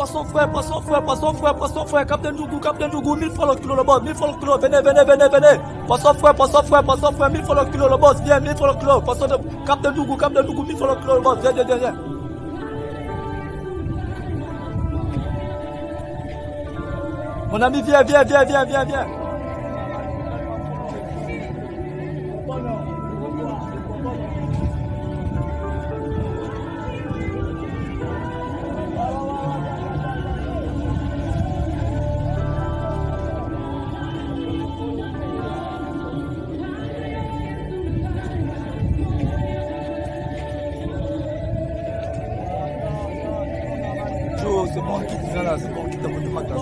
poisson frais, poisson frais, poisson frais, poisson frais, Captain Dougou, 1000 francs le kilo le boss, 1000 francs le kilo, venez. Poisson frais, 1000 francs le kilo le boss, viens, 1000 francs le kilo, poisson de Captain Dougou, 1000 francs le kilo le boss, viens. Mon ami, viens. Joe, c'est bon, quitte là, c'est bon, quitte à mon matin.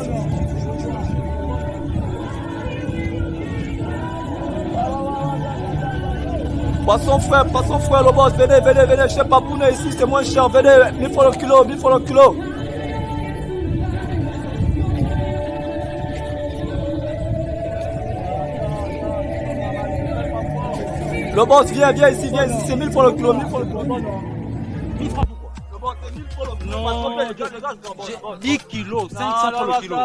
Poisson frais, le boss, venez, chez Papounet ici, c'est moins cher, venez, 1000 francs le kilo. Le boss, viens ici, c'est 1000 francs le kilo, 1000 francs le kilo. 1000 francs pourquoi? Le boss, c'est 1000 francs le kilo. Non, 10 kilos, 500 francs le kilo.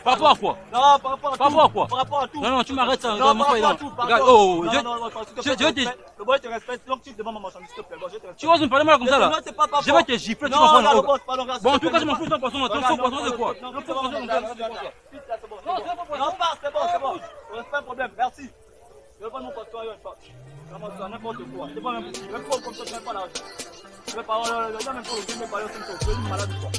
Par rapport à quoi? Non, par rapport à tout. Par rapport à quoi? Par rapport à tout. Non, tu m'arrêtes ça. Non, par rapport à tout. Regarde, oh, je vais te... Le boy te respecte, donc tu devant ma marchandise, s'il te plaît. Tu oses me parler mal comme ça là? Je vais te gifler, tu vas prendre. Bon, en tout cas, je m'en fous de ton poisson. Ton poisson, c'est quoi? Non, c'est bon. C'est pas un problème, merci. Je vais prendre mon poisson ailleurs, vraiment ça, n'importe quoi. C'est pas même possible. Même pas comme ça, tu n'as pas l'argent. Je vais pas, même pas le game, parler comme ça. Tu es une malade ou quoi?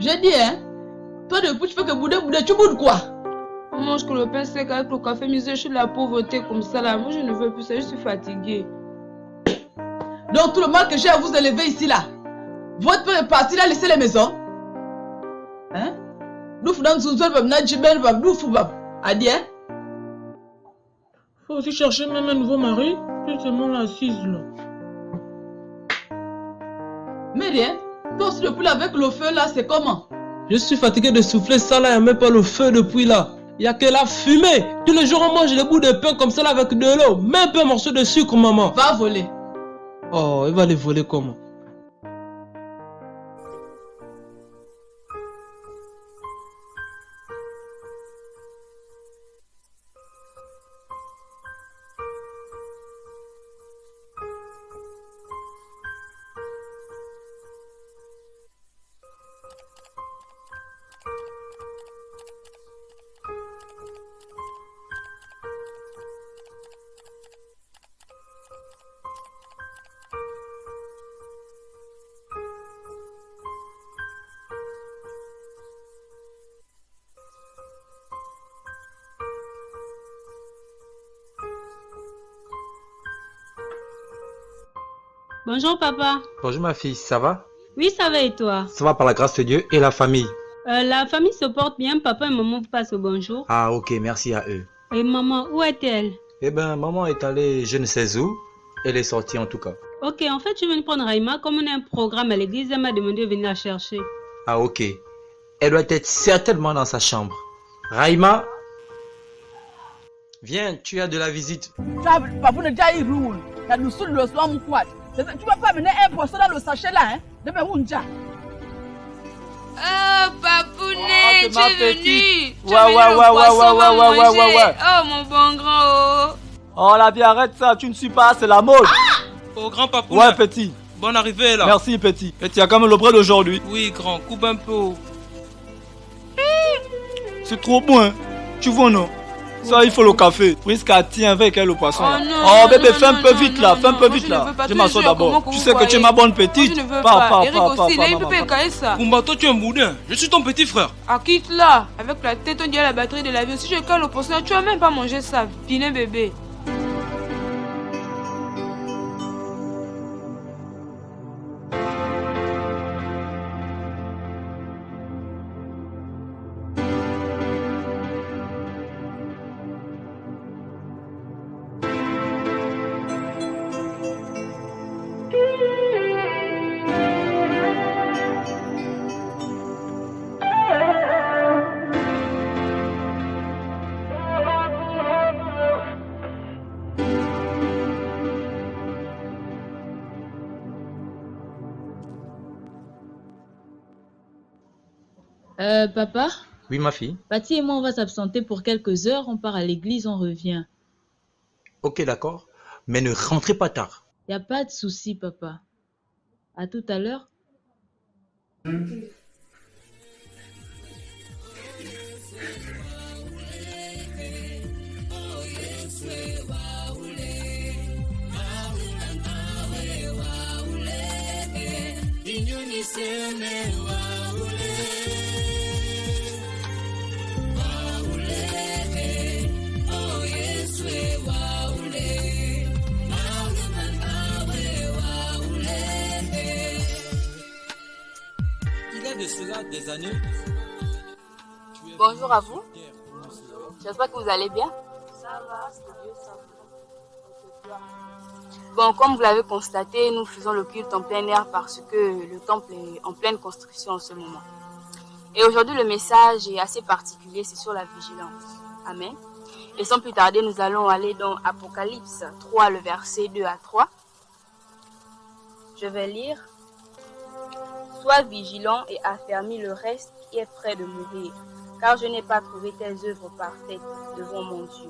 J'ai dit, hein? Toi, depuis, tu fais que bouder, tu boudes quoi? On mange que le pain sec avec le café misé, je suis de la pauvreté comme ça là. Moi, je ne veux plus ça, je suis fatiguée. Donc, tout le mal que j'ai à vous élever ici là, votre père est parti là, laisser les maisons? Hein? Nous faisons zunzol, nous faisons Adi, hein? Faut aussi chercher même un nouveau mari, plus seulement l'assise là. Mais rien. Toi aussi, depuis avec le feu là, c'est comment? Je suis fatigué de souffler ça là, il n'y a même pas le feu depuis là. Il n'y a que la fumée. Tous les jours on mange des bouts de pain comme ça là avec de l'eau. Même pas un morceau de sucre, maman. Va voler. Oh, il va les voler comment? Bonjour papa. Bonjour ma fille, ça va? Oui, ça va et toi? Ça va par la grâce de Dieu et la famille. La famille se porte bien, papa et maman vous passent au bonjour. Ah ok, merci à eux. Et maman, où est-elle? Eh ben maman est allée je ne sais où, elle est sortie en tout cas. Ok, en fait je viens de prendre Raïma, comme on a un programme à l'église, elle m'a demandé de venir la chercher. Ah ok, elle doit être certainement dans sa chambre. Raïma, viens, tu as de la visite. Tu ne vas pas mener un poisson dans le sachet là, hein? De Mounja. Oh, Papounet, tu es venu. Ouais. Oh, mon bon grand. Oh la vie, arrête ça, tu ne suis pas, c'est la mode. Oh, grand Papounet. Ouais, petit. Bonne arrivée là. Merci, petit. Et tu as quand même le bread d'aujourd'hui. Oui, grand, coupe un peu. C'est trop bon, hein? Tu vois, non? Ça, il faut le café. Prisca, tiens avec elle le poisson. Oh, non, oh bébé, non, fais un peu non, vite non, là, non, fais un peu moi, vite je ne là. veux pas. Je Tous m'assois les jours, d'abord. comment Tu vous sais que tu es voyez? ma bonne Moi, petite. je ne veux pas. Eric aussi, là, il ne peut pas pa. écailler ça. Kumba, toi tu es un boudin. Je suis ton petit frère. Ah, quitte là. Avec la tête, on dirait la batterie de l'avion. Si je cale le poisson, tu vas même pas manger ça. Vilain bébé. Papa, Oui, ma fille. Patty et moi, on va s'absenter pour quelques heures. On part à l'église, on revient. Ok, d'accord. Mais ne rentrez pas tard. Y a pas de souci, papa. À tout à l'heure. Il y a de cela des années. Bonjour à vous. J'espère que vous allez bien. Bon, comme vous l'avez constaté, nous faisons le culte en plein air parce que le temple est en pleine construction en ce moment. Et aujourd'hui, le message est assez particulier, c'est sur la vigilance. Amen. Et sans plus tarder, nous allons aller dans Apocalypse 3, le verset 2 à 3. Je vais lire. Sois vigilant et affermis le reste qui est près de mourir, car je n'ai pas trouvé tes œuvres parfaites devant mon Dieu.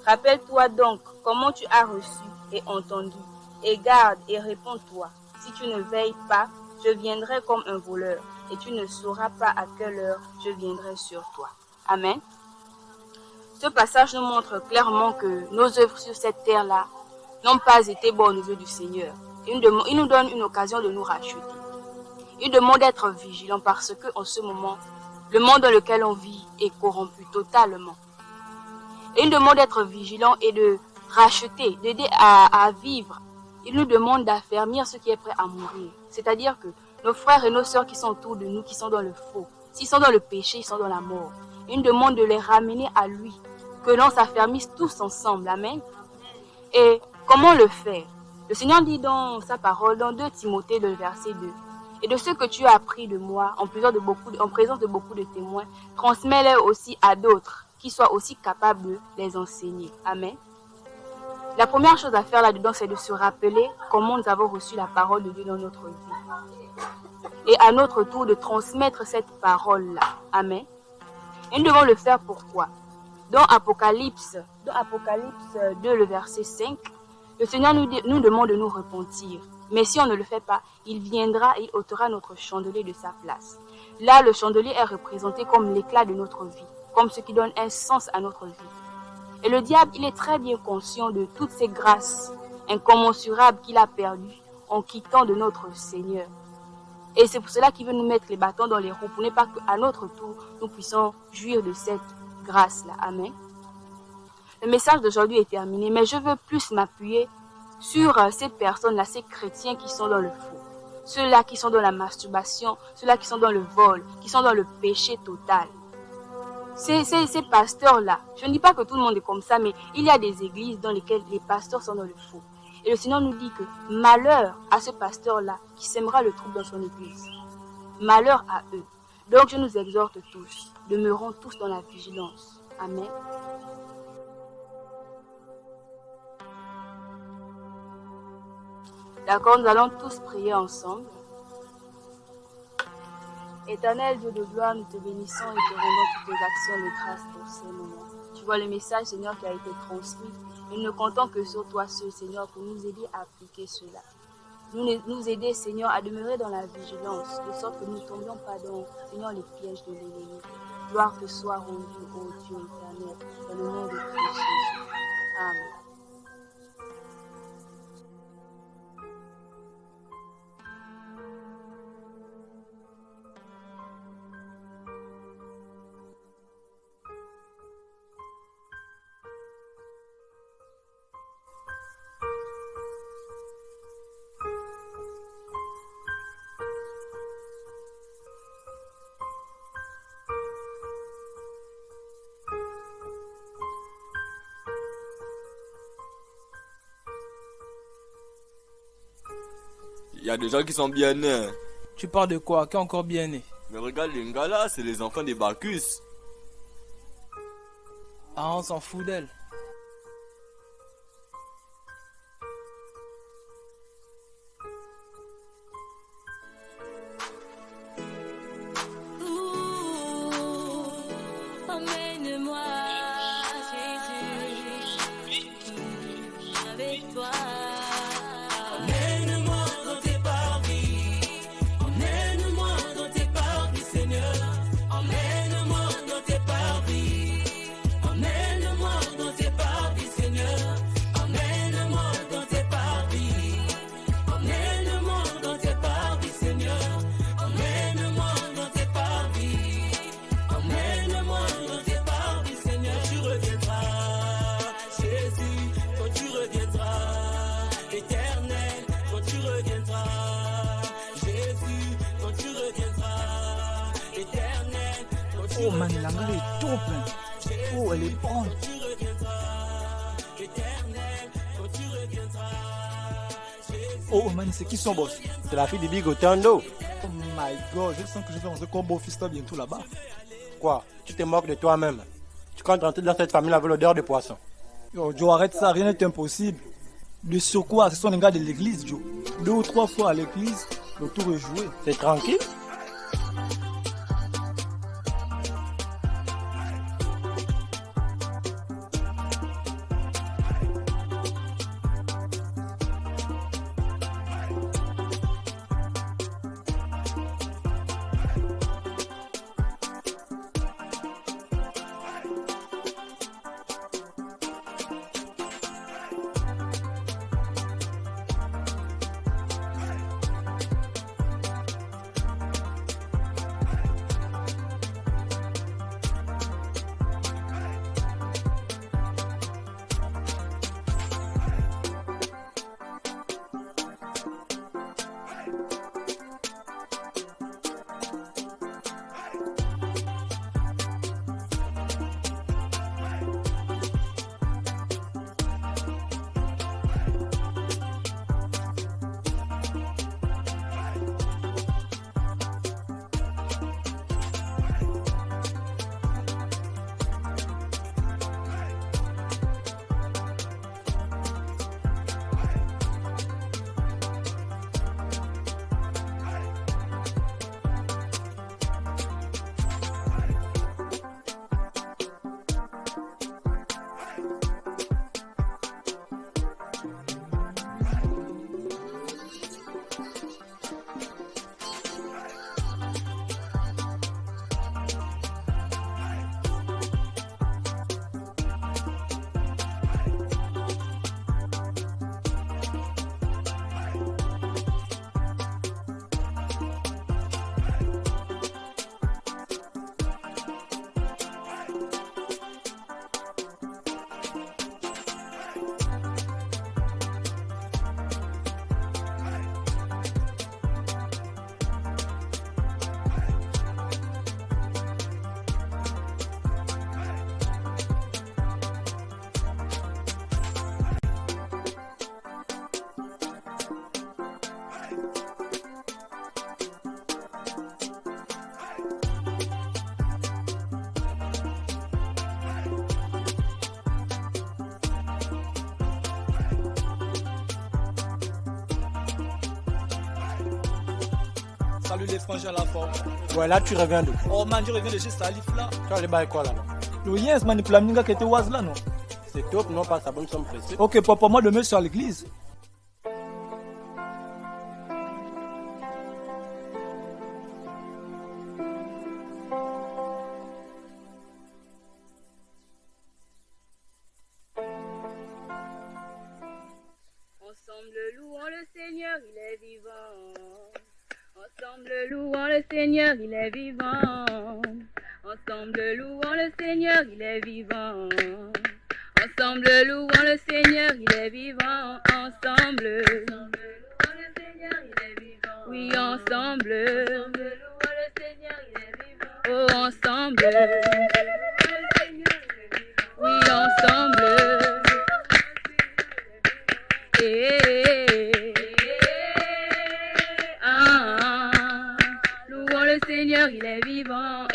Rappelle-toi donc comment tu as reçu et entendu, et garde et réponds-toi. Si tu ne veilles pas, je viendrai comme un voleur, et tu ne sauras pas à quelle heure je viendrai sur toi. Amen. Ce passage nous montre clairement que nos œuvres sur cette terre-là n'ont pas été bonnes aux yeux du Seigneur. Il nous donne une occasion de nous racheter. Il demande d'être vigilant parce qu'en ce moment, le monde dans lequel on vit est corrompu totalement. Et il nous demande d'être vigilant et de racheter, d'aider à vivre. Il nous demande d'affermir ce qui est prêt à mourir. C'est-à-dire que nos frères et nos sœurs qui sont autour de nous, qui sont dans le faux, s'ils sont dans le péché, ils sont dans la mort. Il nous demande de les ramener à lui, que l'on s'affermisse tous ensemble. Amen. Et comment le faire? Le Seigneur dit dans sa parole, dans 2 Timothée, le verset 2, et de ce que tu as appris de moi, en présence de beaucoup de témoins, transmets-les aussi à d'autres, qui soient aussi capables de les enseigner. Amen. La première chose à faire là-dedans, c'est de se rappeler comment nous avons reçu la parole de Dieu dans notre vie. Et à notre tour, de transmettre cette parole-là. Amen. Et nous devons le faire pourquoi? Dans Apocalypse 2, le verset 5, le Seigneur nous demande de nous repentir. Mais si on ne le fait pas, il viendra et il ôtera notre chandelier de sa place. Là, le chandelier est représenté comme l'éclat de notre vie, comme ce qui donne un sens à notre vie. Et le diable, il est très bien conscient de toutes ces grâces incommensurables qu'il a perdues en quittant de notre Seigneur. Et c'est pour cela qu'il veut nous mettre les bâtons dans les roues, pour ne pas qu'à notre tour, nous puissions jouir de cette grâce-là. Amen. Le message d'aujourd'hui est terminé, mais je veux plus m'appuyer sur ces personnes-là, ces chrétiens qui sont dans le faux. Ceux-là qui sont dans la masturbation, ceux-là qui sont dans le vol, qui sont dans le péché total. Ces pasteurs-là, je ne dis pas que tout le monde est comme ça, mais il y a des églises dans lesquelles les pasteurs sont dans le faux. Et le Seigneur nous dit que malheur à ce pasteur-là qui sèmera le trouble dans son église. Malheur à eux. Donc je nous exhorte tous, demeurons tous dans la vigilance. Amen. D'accord, nous allons tous prier ensemble. Éternel Dieu de gloire, nous te bénissons et te rendons toutes les actions de grâce pour ces moments. Tu vois le message, Seigneur, qui a été transmis. Nous ne comptons que sur toi seul, Seigneur, pour nous aider à appliquer cela. Nous aider, Seigneur, à demeurer dans la vigilance, de sorte que nous ne tombions pas dans, Seigneur, les pièges de l'ennemi. Gloire te soit rendue, ô Dieu éternel, dans le nom de Christ Jésus. Amen. Il y a des gens qui sont bien nés. Tu parles de quoi? Qui est encore bien né? Mais regarde les gars là, c'est les enfants des Bacchus. Ah, on s'en fout d'elle. man, la ngala est top. Hein. Oh, elle est bonne. Oh man, c'est qui son boss? C'est la fille de Big Otando. Oh my god, je sens que je vais rentrer comme beau fils bientôt là-bas. Quoi? Tu te moques de toi-même. Tu comptes rentrer dans cette famille avec l'odeur de poisson. Yo, Joe, arrête ça, rien n'est impossible. De surcroît, ce sont les gars de l'église, Joe. 2 ou 3 fois à l'église, le tour est joué. C'est tranquille? Salut les frangins à la forme. Ouais, là tu reviens de. Oh man, je reviens de chez Salif là. Tu vas aller bailler quoi là-bas? Le yes man, pour la minga qui était oise là non. C'est top, non pas ça, bonne somme pressée. Ok, papa, moi demain je suis à l'église. Ensemble louons le Seigneur, il est vivant. Ensemble louons le Seigneur, il est vivant. Ensemble louons le Seigneur, il est vivant. Ensemble louons le Seigneur, il est vivant. Ensemble louons le Seigneur, il est vivant. Oui, ensemble louons le Seigneur, il est vivant. Oh, ensemble louons le Seigneur, il est vivant. Oui, ensemble. Louons le Seigneur, il est vivant.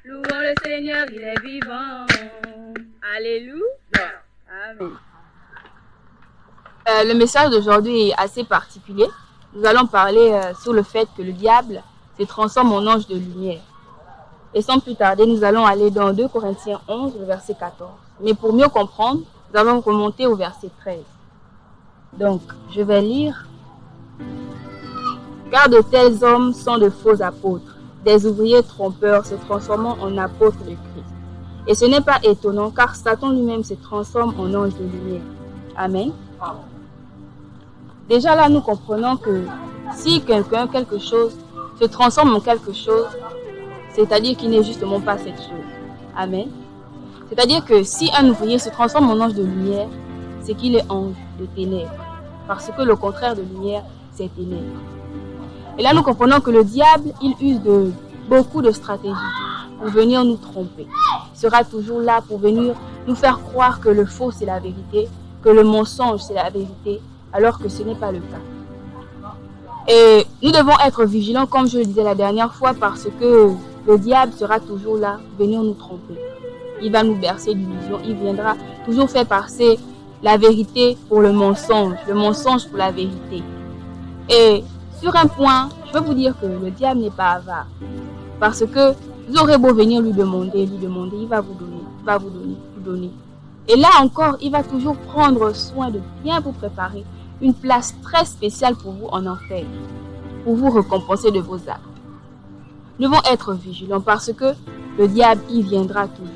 Louons le Seigneur, il est vivant. Alléluia. Amen. Le message d'aujourd'hui est assez particulier. Nous allons parler sur le fait que le diable se transforme en ange de lumière. Et sans plus tarder, nous allons aller dans 2 Corinthiens 11, le verset 14. Mais pour mieux comprendre, nous allons remonter au verset 13. Donc, je vais lire. Car de tels hommes sont de faux apôtres, des ouvriers trompeurs se transformant en apôtres de Christ. Et ce n'est pas étonnant, car Satan lui-même se transforme en ange de lumière. Amen. Déjà là, nous comprenons que si quelqu'un, quelque chose, se transforme en quelque chose, c'est-à-dire qu'il n'est justement pas cette chose. Amen. C'est-à-dire que si un ouvrier se transforme en ange de lumière, c'est qu'il est ange de ténèbres. Parce que le contraire de lumière, c'est ténèbres. Et là, nous comprenons que le diable, il use de beaucoup de stratégies pour venir nous tromper. Il sera toujours là pour venir nous faire croire que le faux, c'est la vérité, que le mensonge, c'est la vérité, alors que ce n'est pas le cas. Et nous devons être vigilants, comme je le disais la dernière fois, parce que le diable sera toujours là pour venir nous tromper. Il va nous bercer d'illusions, il viendra toujours faire passer la vérité pour le mensonge pour la vérité. Et sur un point, je veux vous dire que le diable n'est pas avare. Parce que vous aurez beau venir lui demander, il va vous donner. Et là encore, il va toujours prendre soin de bien vous préparer une place très spéciale pour vous en enfer, pour vous récompenser de vos actes. Nous devons être vigilants parce que le diable, il viendra toujours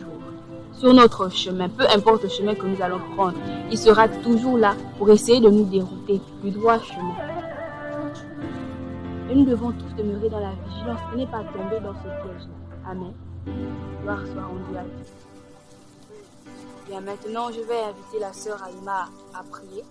sur notre chemin, peu importe le chemin que nous allons prendre. Il sera toujours là pour essayer de nous dérouter du droit chemin. Et nous devons tous demeurer dans la vigilance et ne pas tomber dans ce piège. Amen. Gloire soit rendue à Dieu. Bien, maintenant, je vais inviter la sœur Aïma à prier.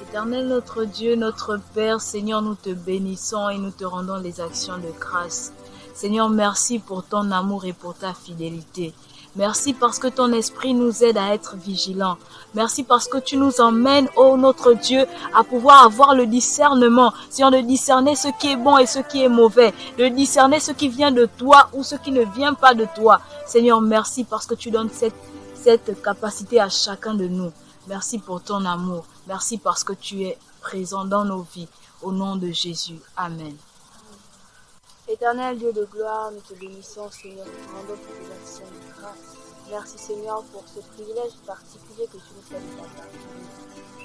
Éternel notre Dieu, notre Père, Seigneur, nous te bénissons et nous te rendons les actions de grâce. Seigneur, merci pour ton amour et pour ta fidélité. Merci parce que ton esprit nous aide à être vigilants. Merci parce que tu nous emmènes, ô notre Dieu, à pouvoir avoir le discernement. Seigneur, de discerner ce qui est bon et ce qui est mauvais. De discerner ce qui vient de toi ou ce qui ne vient pas de toi. Seigneur, merci parce que tu donnes cette capacité à chacun de nous. Merci pour ton amour. Merci parce que tu es présent dans nos vies. Au nom de Jésus. Amen. Éternel Dieu de gloire, nous te bénissons, Seigneur, nous te rendons pour tes actions de grâce. Merci, Seigneur, pour ce privilège particulier que tu nous fais de ta part.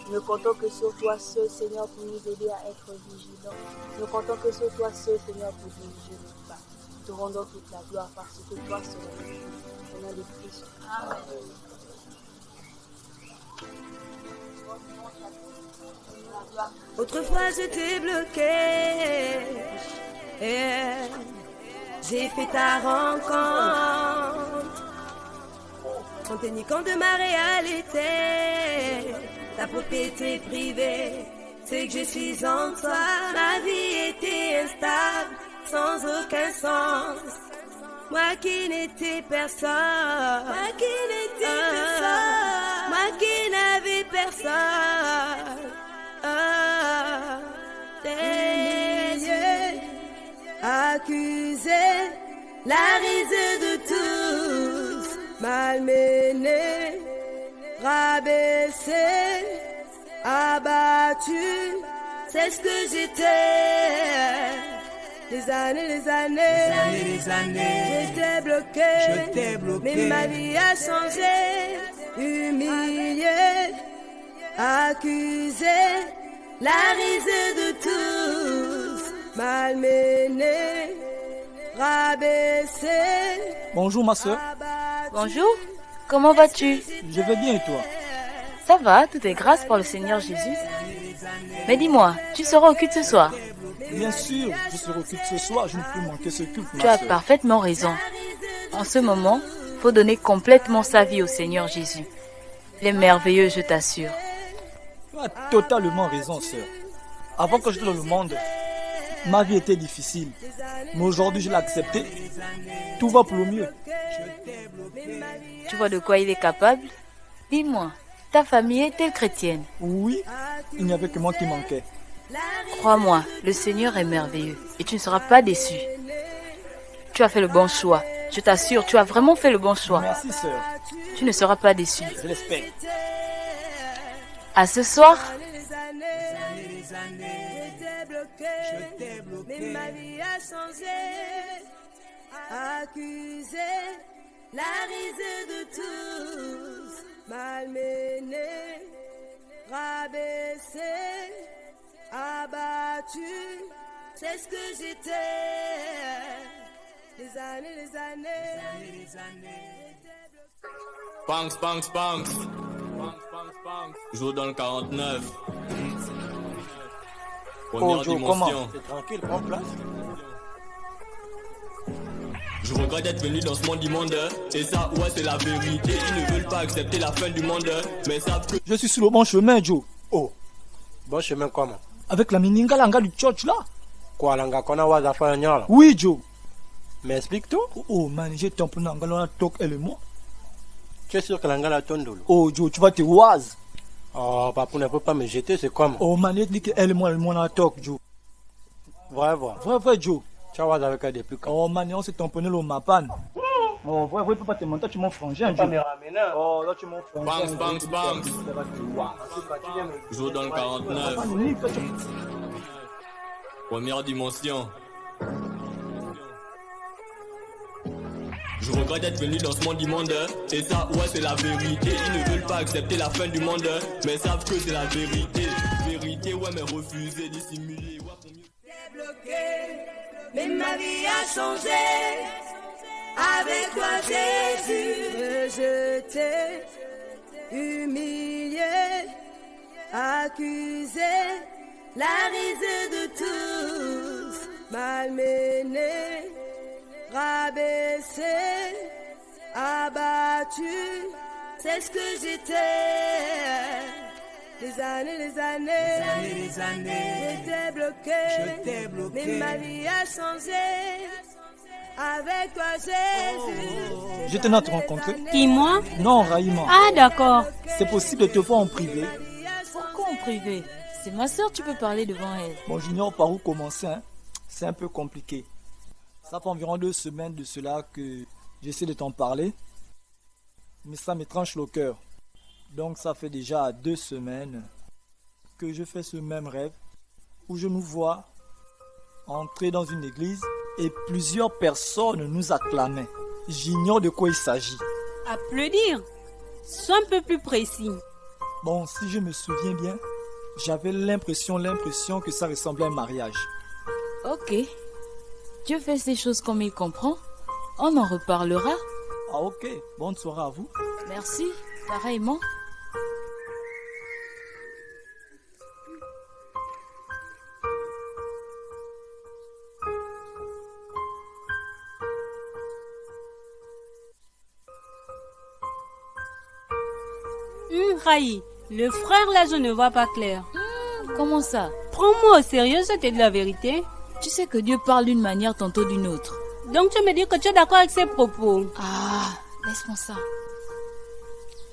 Nous ne comptons que sur toi seul, Seigneur, pour nous aider à être vigilants. Nous ne comptons que sur toi seul, Seigneur, pour diriger nos pas. Nous te rendons toute la gloire parce que toi seul est Dieu. Au nom de Christ. Amen. Autrefois j'étais bloqué, j'ai fait ta rencontre. En te niquant de ma réalité, ta propriété privée, c'est que je suis en toi. Ma vie était instable, sans aucun sens. Moi qui n'étais personne, moi qui n'avais personne. Tes yeux accusés, la risée de tous, malmené, rabaissé, abattu, c'est ce que j'étais. Les années, j'étais bloqué, mais ma vie a changé, humilié, accusé, la risée de tous, malmené, rabaissé. Bonjour ma soeur. Bonjour, comment vas-tu? Je vais bien et toi? Ça va, tout est grâce par le Seigneur Jésus. Mais dis-moi, tu seras au culte ce soir? Bien sûr, je serai au culte ce soir, je ne peux manquer ce culte. Tu as parfaitement raison. En ce moment, il faut donner complètement sa vie au Seigneur Jésus. Il est merveilleux, je t'assure. Tu as totalement raison, sœur. Avant que j'étais dans le monde, ma vie était difficile. Mais aujourd'hui, je l'ai accepté. Tout va pour le mieux. Tu vois de quoi il est capable? Dis-moi, ta famille est-elle chrétienne? Oui, il n'y avait que moi qui manquais. Crois-moi, le Seigneur est merveilleux et tu ne seras pas déçu. Tu as fait le bon choix. Je t'assure, tu as vraiment fait le bon choix. Merci, sœur. Tu ne seras pas déçu. Je l'espère. À ce soir. J'étais bloqué, mais ma vie a changé. Accusé, la risée de tous, malmené, rabaissé, abattu, c'est ce que j'étais. Les années. Spanks. Joue dans le 49. Première dimension. C'est tranquille, prends place. Je regrette d'être venu dans ce monde immonde. Et ça, ouais, c'est la vérité. Ils ne veulent pas accepter la fin du monde. Mais savent que... Je suis sur le bon chemin, Joe. Oh, bon chemin comment? Avec la mininga langa du church là. Quoi, langa kona waza fanya là? Oui, Joe. Mais explique tout. Oh man, j'ai ton pour nanga talk elle et moi. Tu es sûr que langa la tondolo? Oh Joe, tu vas te oise. Oh, papa ne peut pas me jeter, c'est comme. Oh man, il dit qu'elle et moi on talk, Joe. Vrai. Vrai, Joe. Tu vas avec elle depuis quand? Oh man, on s'est tamponné le mapan. Oh, vrai, tu peux pas te monter, tu m'en frangin, Joe. Oh, là, tu m'en frangin. Bang. Joue dans le 49. Première dimension. Je regrette d'être venu dans ce monde immonde. Et ça, ouais, c'est la vérité. Ils ne veulent pas accepter la fin du monde, mais savent que c'est la vérité. Vérité, ouais, mais refuser, dissimuler. Ouais, pour mieux. Débloqué, mais ma vie a changé. Avec toi, Jésus, je t'ai humilié, accusé, la risée de tous, malmené, rabaissé, abattu, c'est ce que j'étais. Les années, je t'ai bloqué, mais ma vie a changé. Avec toi, Jésus. Je tenais à te rencontrer. Qui, moi? Non, Raïma. Ah, d'accord. C'est possible de te voir en privé. Pourquoi en privé? C'est ma soeur, tu peux parler devant elle. Bon, j'ignore par où commencer, hein. C'est un peu compliqué. Ça fait environ 2 semaines de cela que j'essaie de t'en parler. Mais ça me tranche le cœur. Donc ça fait déjà 2 semaines que je fais ce même rêve où je nous vois entrer dans une église et plusieurs personnes nous acclamaient. J'ignore de quoi il s'agit. Applaudir? Sois un peu plus précis. Bon, si je me souviens bien, j'avais l'impression que ça ressemblait à un mariage. Ok. Dieu fait ces choses comme il comprend. On en reparlera. Ah ok, bonne soirée à vous. Merci, pareillement. Raï, le frère là, je ne vois pas clair. Comment ça? Prends-moi au sérieux, c'était de la vérité. Tu sais que Dieu parle d'une manière tantôt d'une autre. Donc tu me dis que tu es d'accord avec ses propos? Ah, laisse-moi ça.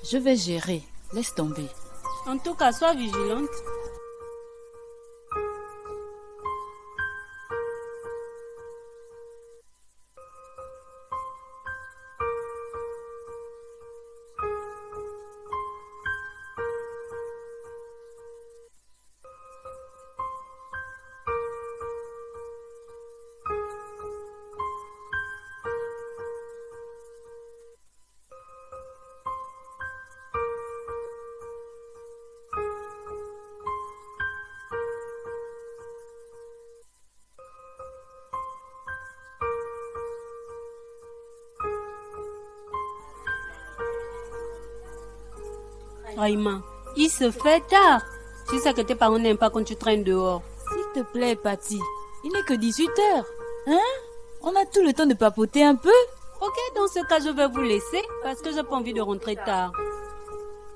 Je vais gérer. Laisse tomber. En tout cas, sois vigilante. Raïma, il se fait tard. Tu sais que tes parents n'aiment pas quand tu traînes dehors. S'il te plaît, Patty. Il n'est que 18h. Hein? On a tout le temps de papoter un peu. Ok, dans ce cas, je vais vous laisser parce que j'ai pas envie de rentrer tard.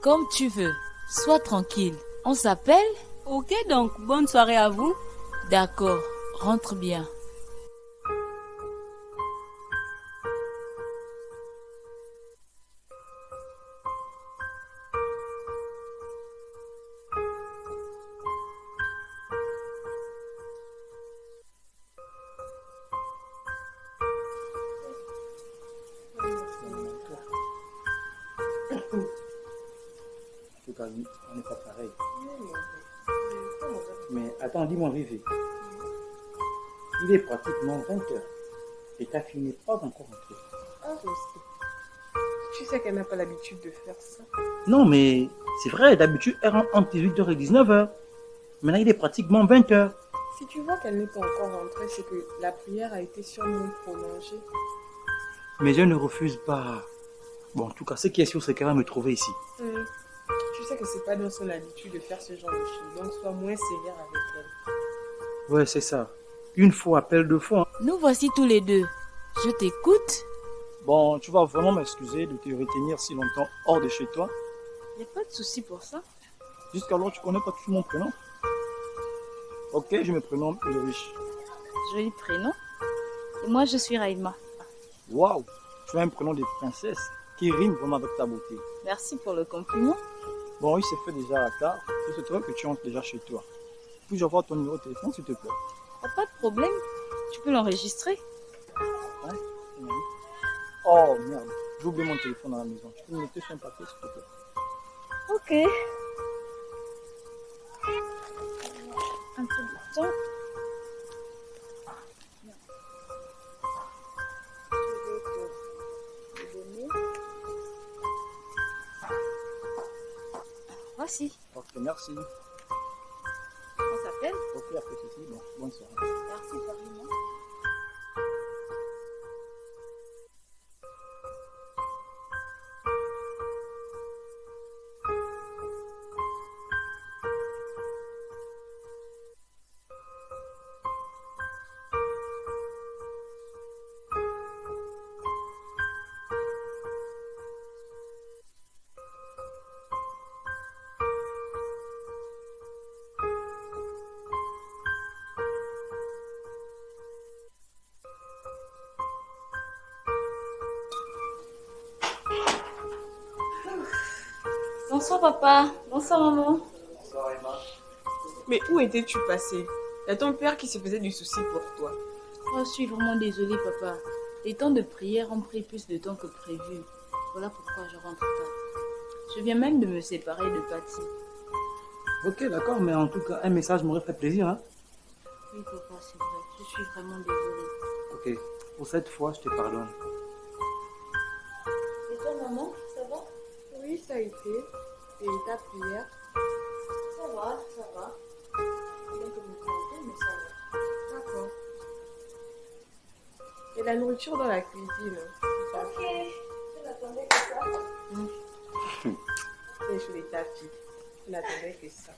Comme tu veux. Sois tranquille. On s'appelle? Ok, donc, bonne soirée à vous. D'accord. Rentre bien. On n'est pas pareil. Mais attends, dis-moi, Vivi. Il est pratiquement 20h et ta fille n'est pas encore rentrée. Ah, je sais. Tu sais qu'elle n'a pas l'habitude de faire ça. Non, mais c'est vrai, d'habitude, elle rentre entre 18h et 19h. Maintenant, il est pratiquement 20h. Si tu vois qu'elle n'est pas encore rentrée, c'est que la prière a été sûrement prolongée. Mais je ne refuse pas. Bon, en tout cas, ce qui est sûr, c'est qu'elle va me trouver ici. Tu sais que c'est pas dans son habitude de faire ce genre de choses, donc sois moins sévère avec elle. Ouais, c'est ça. Une fois, appelle 2 fois. Nous voici tous les deux. Je t'écoute. Bon, tu vas vraiment m'excuser de te retenir si longtemps hors de chez toi. Y a pas de souci pour ça. Jusqu'alors, tu connais pas tout mon prénom. Ok, je me prénomme Ulrich. Joli prénom. Et moi, je suis Raïma. Waouh, tu as un prénom de princesse qui rime vraiment avec ta beauté. Merci pour le compliment. Bon, il s'est fait déjà la tard. Je se trouve que tu entres déjà chez toi. Puis-je avoir ton numéro de téléphone, s'il te plaît? Pas de problème. Tu peux l'enregistrer. Hein? Oh merde, j'ai oublié mon téléphone à la maison. Tu peux me noter sur un papier, s'il te plaît? Ok. Un peu de temps. Voici. Ok, merci. On s'appelle? Ok, après ceci, bon, bonne soirée. Merci, Farina. Bonsoir papa, bonsoir maman. Bonsoir Emma. Mais où étais-tu passé? Il y a ton père qui se faisait du souci pour toi. Oh, je suis vraiment désolée papa. Les temps de prière ont pris plus de temps que prévu. Voilà pourquoi je rentre tard. Je viens même de me séparer de Patty. Ok, d'accord, mais en tout cas, un message m'aurait fait plaisir, hein? Oui papa, c'est vrai. Je suis vraiment désolée. Ok, pour cette fois, je te pardonne. Et toi maman, ça va? Oui, ça a été. Et ta prière? Ça va, ça va. Bien que me planter, mais ça va. D'accord. Et la nourriture dans la cuisine? Ok, je n'attendais que ça. Et je l'ai tapé. Je n'attendais que ça.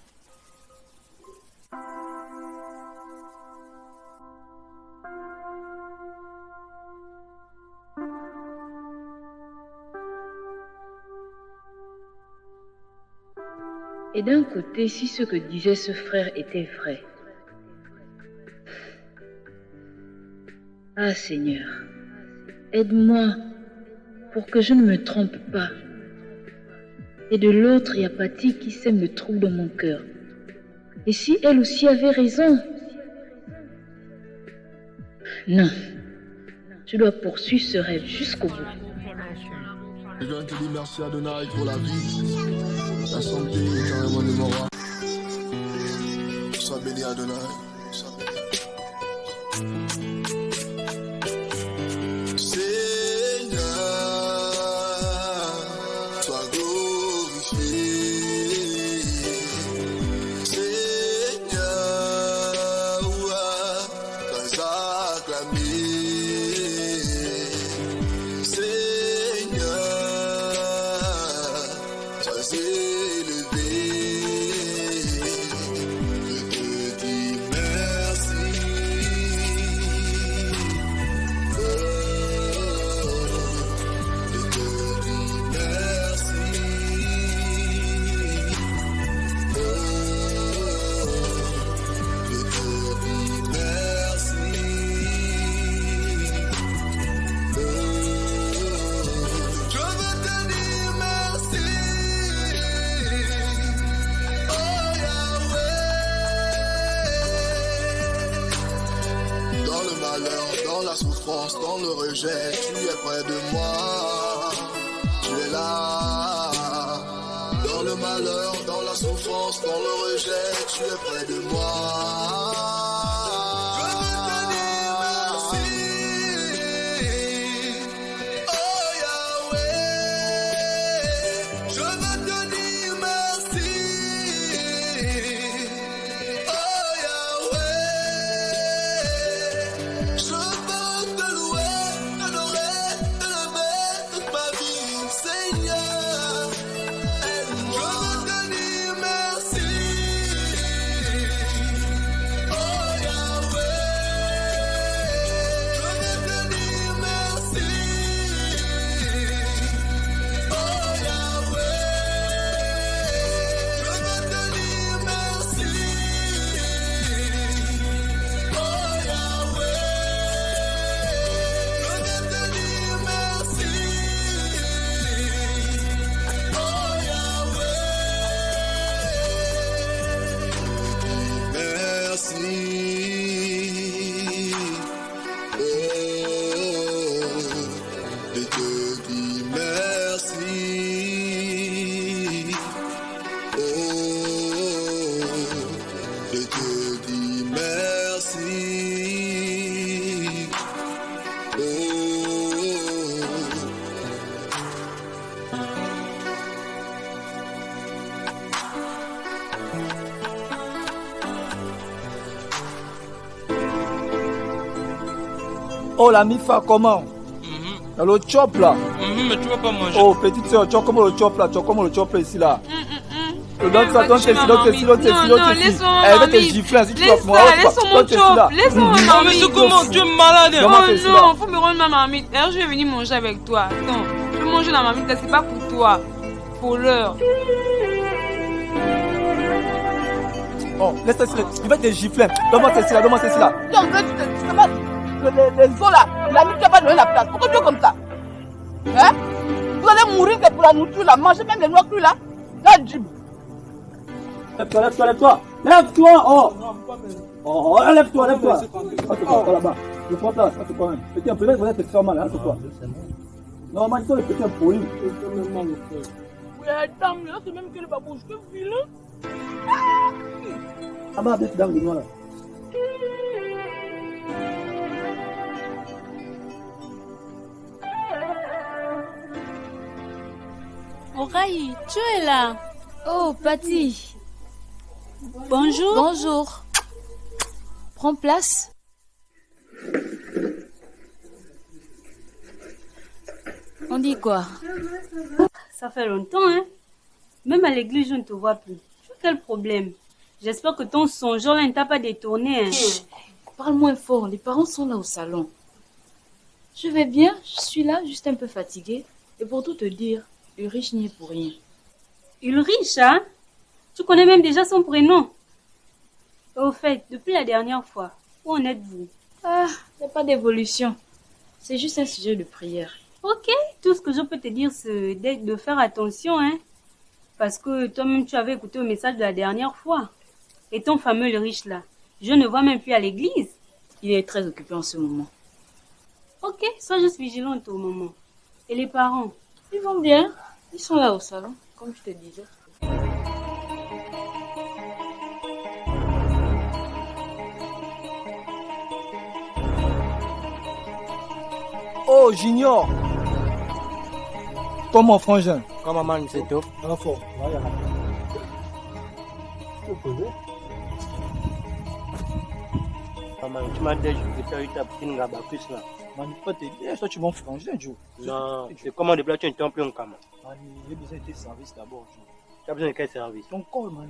Et d'un côté, si ce que disait ce frère était vrai. Ah Seigneur, aide-moi pour que je ne me trompe pas. Et de l'autre, il y a Patty qui sème le trou dans mon cœur. Et si elle aussi avait raison? Non, je dois poursuivre ce rêve jusqu'au bout. Je viens te dire merci à Donald pour la vie, la santé et carrément le moral. Sois béni à Donald. Seigneur, sois glorifié. Seigneur, sois acclamé. Dans le rejet, tu es près de moi, tu es là. Dans le malheur, dans la souffrance, dans le rejet, tu es près de moi. Oh Oh, la mifa, comment? Dans le chop là. Mais tu vas pas manger. Oh, petite soeur, tu as comment le chop là? Tu as comment le chop là ici là? Donc ça, donc c'est Non, elle va te gifler si tu vas moi. Laisse-moi mon chop. Laisse-moi ma Non, mais c'est comment? Tu es malade. Oh non, faut me rendre ma marmite. D'ailleurs, je vais venir manger avec toi. Attends, je vais manger la marmite, c'est pas pour toi. Pour l'heure. Oh, laisse ça, il va te gifler. Donne-moi ceci là. Non, mais c'est pas les os là. La nuit, tu n'as pas donné la place. Pourquoi tu es comme ça? Hein? Vous allez mourir pour la nourriture là. Mangez même les noix crues là. Là, Jim. Lève-toi. Lève-toi, oh. Oh, lève-toi. Ah, c'est pas là-bas. Je prends place, c'est pas un. Petit, peut-être que vous allez te faire mal, hein, c'est quoi? Non, man, toi, le petit impoli. Oui, attends, mais là, c'est même que le babouche. Que vilain. Ah bah, baisse dans le noir là. Oraï, tu es là? Oh, Patty. Bonjour. Bonjour. Prends place. On dit quoi? Ça fait longtemps, hein? Même à l'église, je ne te vois plus. Tu as quel problème? J'espère que ton songeur là ne t'a pas détourné, hein? Parle moins fort, les parents sont là au salon. Je vais bien, je suis là, juste un peu fatiguée. Et pour tout te dire, Ulrich n'y est pour rien. Ulrich, hein? Tu connais même déjà son prénom. Au fait, depuis la dernière fois, où en êtes-vous? Ah, il n'y a pas d'évolution. C'est juste un sujet de prière. Ok, tout ce que je peux te dire, c'est de faire attention, hein? Parce que toi-même, tu avais écouté le message de la dernière fois. Et ton fameux Ulrich là, je ne vois même plus à l'église. Il est très occupé en ce moment. Ok, sois juste vigilante au moment. Et les parents? Ils vont bien. Ils sont là au salon, comme je te disais. Oh, Junior. Comment, frangin? Comment, man, c'est tout? À fort. Maman, tu m'as dit que tu as eu ta petite ngabacus là. Man, pas te dire, toi tu m'en frangin, Joe. Non, c'est comment depuis là tu n'es plus en cam. Man, j'ai besoin de tes services d'abord, Joe. Tu as besoin de quel service? Ton col, man.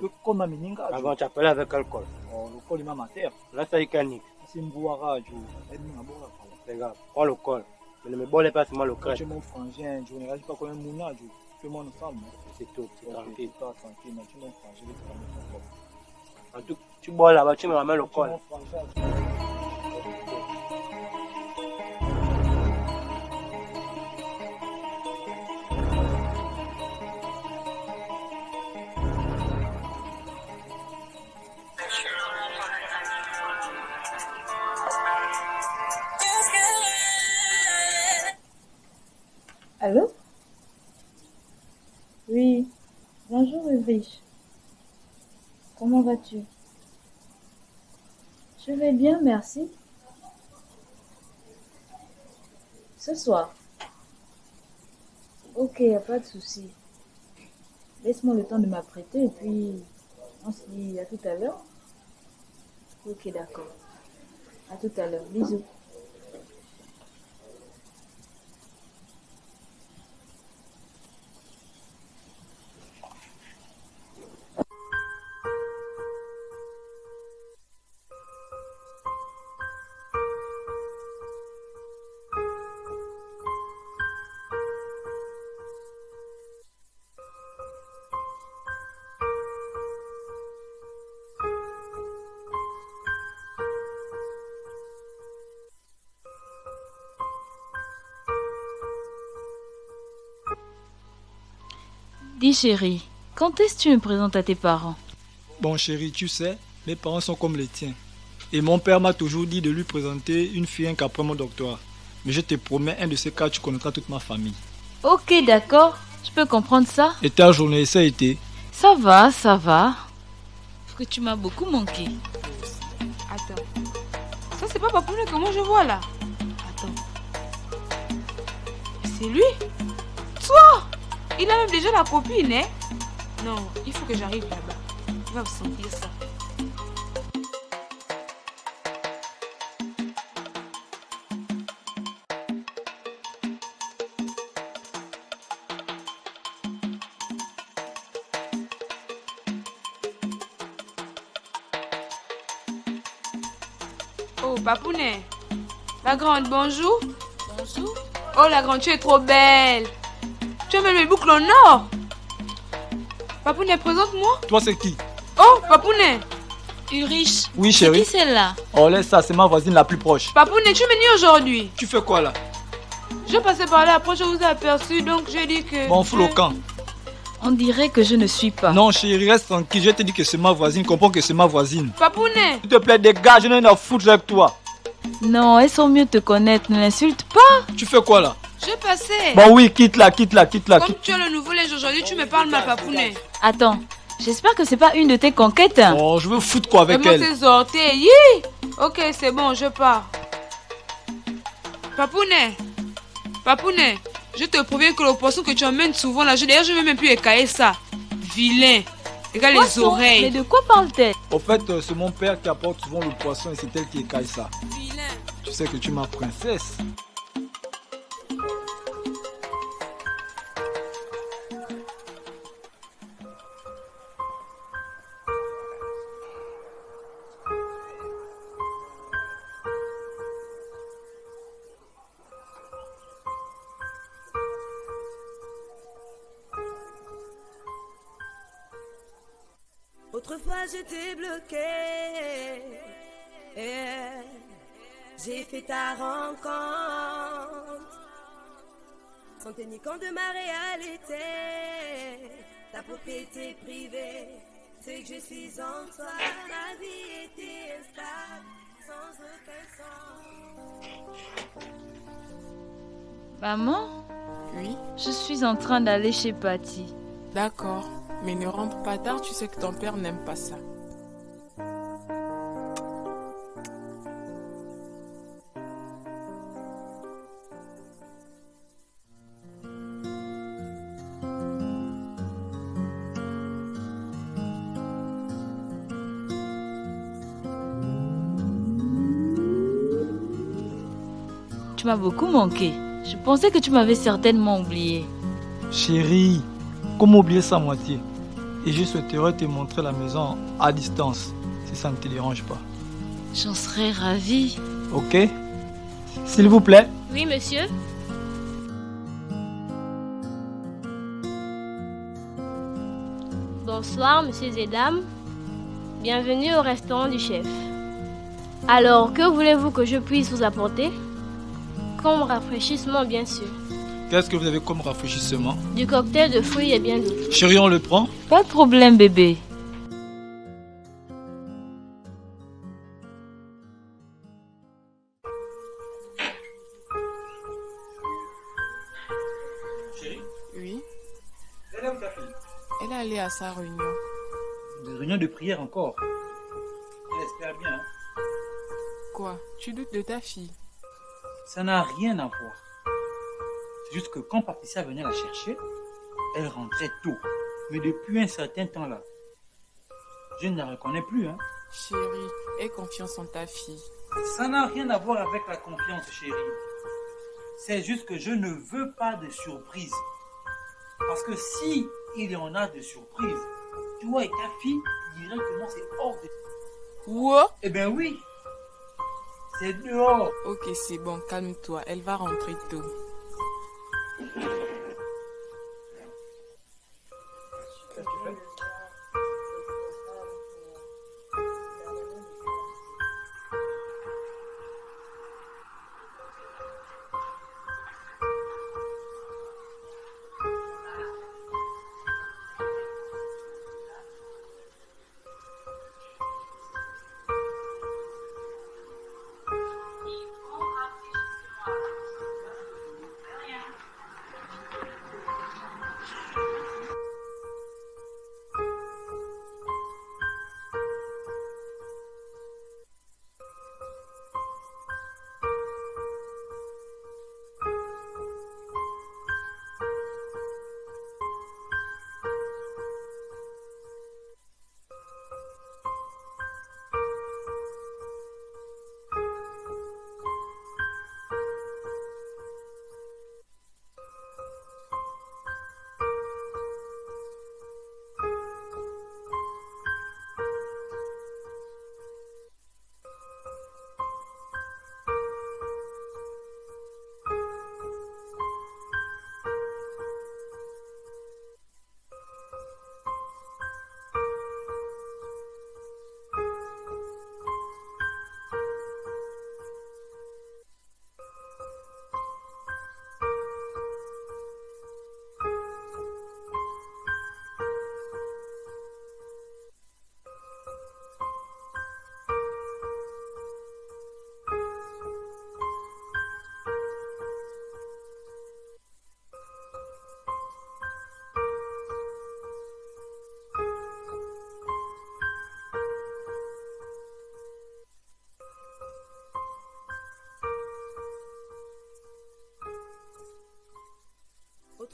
Le col m'a mis n'inga. Avant, tu appelais avec quel col? Oh, le col il m'a maté. Là, ça y est, canique. C'est une bouara, Joe. Aide-moi d'abord là. Les gars, prends le col. Mais ne me bolle pas seulement le crâne. Tu es mon frangin, Joe. Ne réagis pas comme un mouna, Joe. Fais-moi une femme. C'est tout, c'est tranquille. Tranquille, mais tu m'en frangin, je vais te ramener ton col. En tout, tu bois là-bas, tu me ramènes le col. Allô? Oui. Bonjour Ulrich. Comment vas-tu? Je vais bien, merci. Ce soir? Ok, y a pas de souci. Laisse-moi le temps de m'apprêter et puis on se dit à tout à l'heure. Ok, d'accord. À tout à l'heure. Bisous. Dis chérie, quand est-ce que tu me présentes à tes parents? Bon chérie, tu sais, mes parents sont comme les tiens. Et mon père m'a toujours dit de lui présenter une fille qu'après mon doctorat. Mais je te promets, un de ces cas, tu connaîtras toute ma famille. Ok, d'accord. Je peux comprendre ça. Et ta journée, ça a été? Ça va, ça va. Parce que tu m'as beaucoup manqué. Attends. Ça, c'est pas Papounet que moi je vois là. Attends. C'est lui? Toi! Il a même déjà la copine, hein? Non, il faut que j'arrive là-bas. Il va vous sentir ça. Oh, Papounet. La grande, bonjour. Bonjour. Oh, la grande, tu es trop belle. Tu as même les boucles en or. Papounet, présente-moi. Toi, c'est qui? Oh, Papounet. Ulrich. Oui, chérie. C'est qui celle-là? Oh, laisse ça, c'est ma voisine la plus proche. Papounet, tu es venu aujourd'hui. Tu fais quoi là? Je passais par là, après je vous ai aperçu, donc j'ai dit que... Bon, fous le camp. On dirait que je ne suis pas. Non, chérie, reste tranquille. Je te dis que c'est ma voisine. Comprends que c'est ma voisine. Papounet. S'il te plaît, dégage, je n'ai rien à foutre avec toi. Non, elles sont mieux te connaître, ne l'insulte pas. Tu fais quoi là? Je passais. Bon, oui, quitte-la, quitte-la, quitte-la. Comme tu as le nouveau linge aujourd'hui, tu me parles mal, Papounet. Attends, j'espère que c'est pas une de tes conquêtes. Oh, je veux foutre quoi avec elle? Vraiment tes orteils. Yi. Ok, c'est bon, je pars. Papounet. Papounet, je te préviens que le poisson que tu emmènes souvent là, d'ailleurs je ne vais même plus écailler ça. Vilain. Regarde les oreilles. Mais de quoi parle-t-elle? Au fait, c'est mon père qui apporte souvent le poisson et c'est elle qui écaille ça. Vilain. Tu sais que tu es ma princesse. Autrefois j'étais bloqué, j'ai fait ta rencontre, sans tenir compte de ma réalité, ta propriété privée, c'est que je suis en toi, ma vie était instable, sans aucun sens. Maman? Oui? Je suis en train d'aller chez Patty. D'accord. Mais ne rentre pas tard, tu sais que ton père n'aime pas ça. Tu m'as beaucoup manqué. Je pensais que tu m'avais certainement oublié. Chérie, comment oublier ça à moitié? Et je souhaiterais te montrer la maison à distance, si ça ne te dérange pas. J'en serais ravie. Ok? S'il vous plaît. Oui, monsieur. Bonsoir, messieurs et dames. Bienvenue au restaurant du chef. Alors, que voulez-vous que je puisse vous apporter? Comme rafraîchissement, bien sûr. Qu'est-ce que vous avez comme rafraîchissement? Du cocktail de fruits et bien d'autres. Chérie, on le prend? Pas de problème, bébé. Chérie? Oui? Elle est où ta fille? Elle est allée à sa réunion. Des réunions de prière encore. Elle espère bien. Hein? Quoi? Tu doutes de ta fille? Ça n'a rien à voir. C'est juste que quand Patricia venait la chercher, elle rentrait tôt. Mais depuis un certain temps là, je ne la reconnais plus. Hein. Chérie, aie confiance en ta fille. Ça n'a rien à voir avec la confiance, chérie. C'est juste que je ne veux pas de surprise. Parce que si il y en a de surprises, toi et ta fille, directement c'est hors de... Quoi? Eh bien oui. C'est dehors. Ok, c'est bon, calme-toi. Elle va rentrer tôt.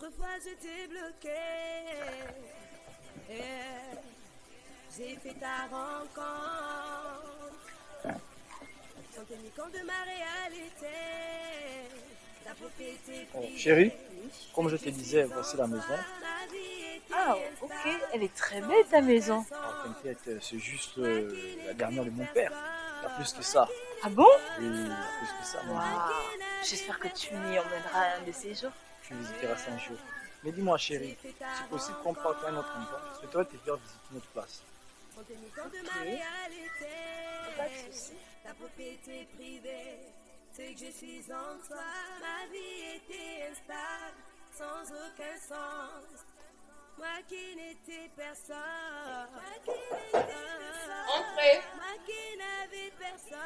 Autrefois je t'ai bloqué, j'ai fait ta rencontre, sans tenir compte de ma réalité, ta propriété privée. Chérie, comme je te disais, voici la maison. Ah, ok, elle est très belle ta maison. Ah, t'inquiète, c'est juste la dernière de mon père. Il y a plus que ça. Ah bon? Oui, il y a plus que ça. Waouh, j'espère que tu m'y emmèneras un de ces jours. Tu visiteras ça un jour. Mais dis-moi chérie, c'est possible qu'on parte à un autre endroit? Je souhaiterais te faire visiter notre place. Ok, pas de souci. Ta propriété privée, c'est que je suis en toi. Ma vie était instable, sans aucun sens. Moi qui n'étais personne. Entrez. Moi qui n'avais personne.